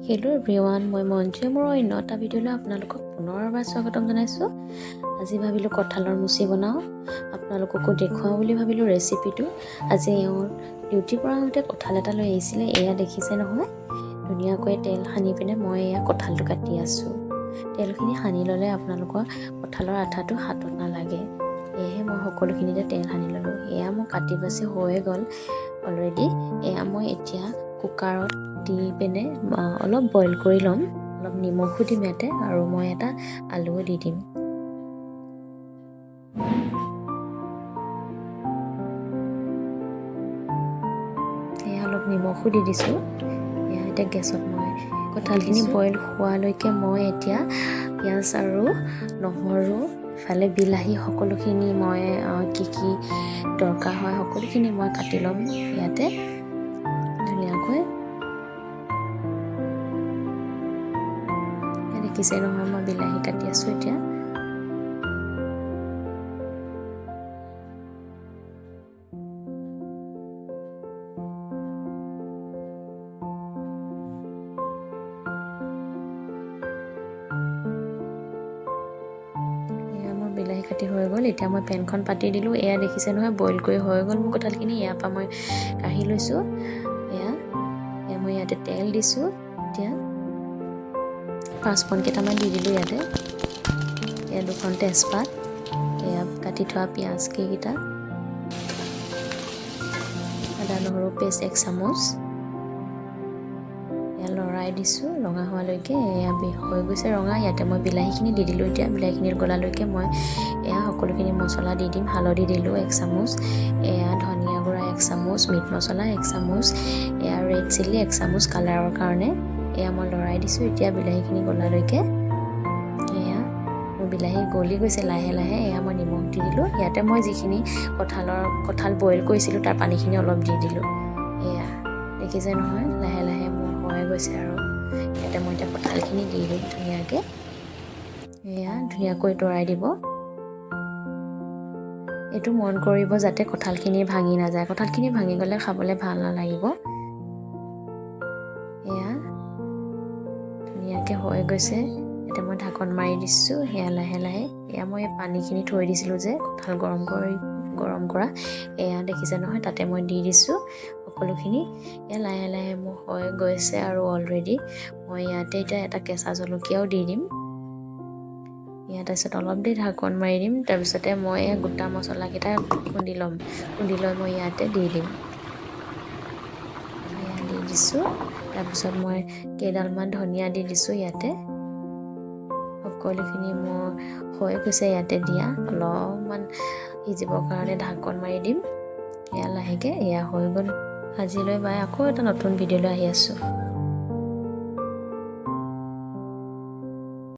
Hello' everyone, মই মঞ্জুৱে মোৰ অন্য এটা ভিডিঅ'লৈ আপোনালোকক পুনৰবাৰ স্বাগতম জনাইছোঁ। আজি ভাবিলোঁ কঁঠালৰ মুচি বনাওঁ, আপোনালোককো দেখুৱাওঁ বুলি ভাবিলোঁ ৰেচিপিটো। আজি এওঁৰ ডিউটিৰ পৰা আহোঁতে কঁঠাল এটা লৈ আহিছিলে, এয়া দেখিছে নহয়। ধুনীয়াকৈ তেল সানি পিনে মই এয়া কঁঠালটো কাটি আছোঁ। তেলখিনি সানি ল'লে আপোনালোকৰ কঁঠালৰ আঠাটো হাতত নালাগে, সেয়েহে মই সকলোখিনিতে তেল সানি ল'লোঁ। এয়া মোৰ কাটি বাচি হৈ গ'ল অলৰেডি। এয়া মই এতিয়া কুকাৰত দি পিনে অলপ বইল কৰি ল'ম, অলপ নিমখো দিম ইয়াতে, আৰু মই এটা আলুও দি দিম। এয়া অলপ নিমখো দি দিছোঁ। এয়া এতিয়া গেছত মই কঁঠালখিনি বইল হোৱালৈকে মই এতিয়া পিঁয়াজ আৰু নহৰু, ইফালে বিলাহী, সকলোখিনি মই কি কি দৰকাৰ হয় সকলোখিনি মই কাটি ল'ম ইয়াতে ধুনীয়াকৈ। দেখিছে নহয়, মই বিলাহী কাটি আছোঁ এতিয়া। বিলাহী কাটি হৈ গ'ল, এতিয়া মই পেনখন পাতি দিলোঁ। এয়া দেখিছে নহয়, বইল কৰি হৈ গ'ল মোৰ কঁঠালখিনি। ইয়াৰ পৰা মই কাঢ়ি লৈছোঁ। এয়া মই ইয়াতে তেল দিছোঁ। এতিয়া পাঁচফোৰণ কেইটামান দি দিলোঁ ইয়াতে। এয়া দুখন তেজপাত, এয়া কাটি থোৱা পিঁয়াজ কেইটা, আদা নহৰু পেষ্ট 1 চামুচ, এয়া লৰাই দিছোঁ ৰঙা হোৱালৈকে। এয়া হৈ গৈছে ৰঙা। ইয়াতে মই বিলাহীখিনি দি দিলোঁ। এতিয়া বিলাহীখিনি গলালৈকে মই এয়া সকলোখিনি মছলা দি দিম। হালধি দিলোঁ 1 চামুচ, এয়া ধনিয়া গুড়া 1 চামুচ, মিট মছলা 1 চামুচ, এয়া ৰেড চিলি 1 চামুচ কালাৰৰ কাৰণে। এয়া মই লৰাই দিছোঁ এতিয়া বিলাহীখিনি গলালৈকে। এয়া মোৰ বিলাহী গলি গৈছে লাহে লাহে। এয়া মই নিমখ দি দিলোঁ। ইয়াতে মই যিখিনি কঁঠাল বইল কৰিছিলোঁ তাৰ পানীখিনি অলপ দি দিলোঁ। এয়া দেখিছে নহয়, লাহে লাহে মোৰ হৈ গৈছে। আৰু ইয়াতে মই এতিয়া কঁঠালখিনি দি দিম ধুনীয়াকৈ। এয়া ধুনীয়াকৈ উতৰাই দিব। এইটো মন কৰিব যাতে কঁঠালখিনি ভাঙি নাযায়। কঁঠালখিনি ভাঙি গ'লে খাবলৈ ভাল নালাগিব। এয়া ধুনীয়াকৈ হৈ গৈছে। এতিয়া মই ঢাকন মাৰি দিছোঁ। সেয়া লাহে লাহে এয়া মই পানীখিনি থৈ দিছিলোঁ যে কঁঠাল গৰম কৰা, এয়া দেখিছে নহয়, তাতে মই দি দিছোঁ সকলোখিনি। এয়া লাহে লাহে মোৰ হৈ গৈছে। আৰু অলৰেডি মই ইয়াতে এতিয়া এটা কেঁচা জলকীয়াও দি দিম। ইয়াত তাৰপিছত অলপ দেৰি ঢাকন মাৰি দিম। তাৰপিছতে মই গোটা মছলাকেইটা খুন্দি ল'ম। খুন্দি লৈ মই ইয়াতে দি দিম। এয়া দি দিছোঁ। তাৰপিছত মই কেইডালমান ধনিয়া দি দিছোঁ ইয়াতে। সকলোখিনি মোৰ হৈ গৈছে ইয়াতে দিয়া। অলপমান সিজিবৰ কাৰণে ঢাকন মাৰি দিম। এয়া লাহেকৈ এয়া হৈ গ'ল। আজিলৈ বাই আকৌ এটা নতুন ভিডিঅ'লৈ আহি আছোঁ।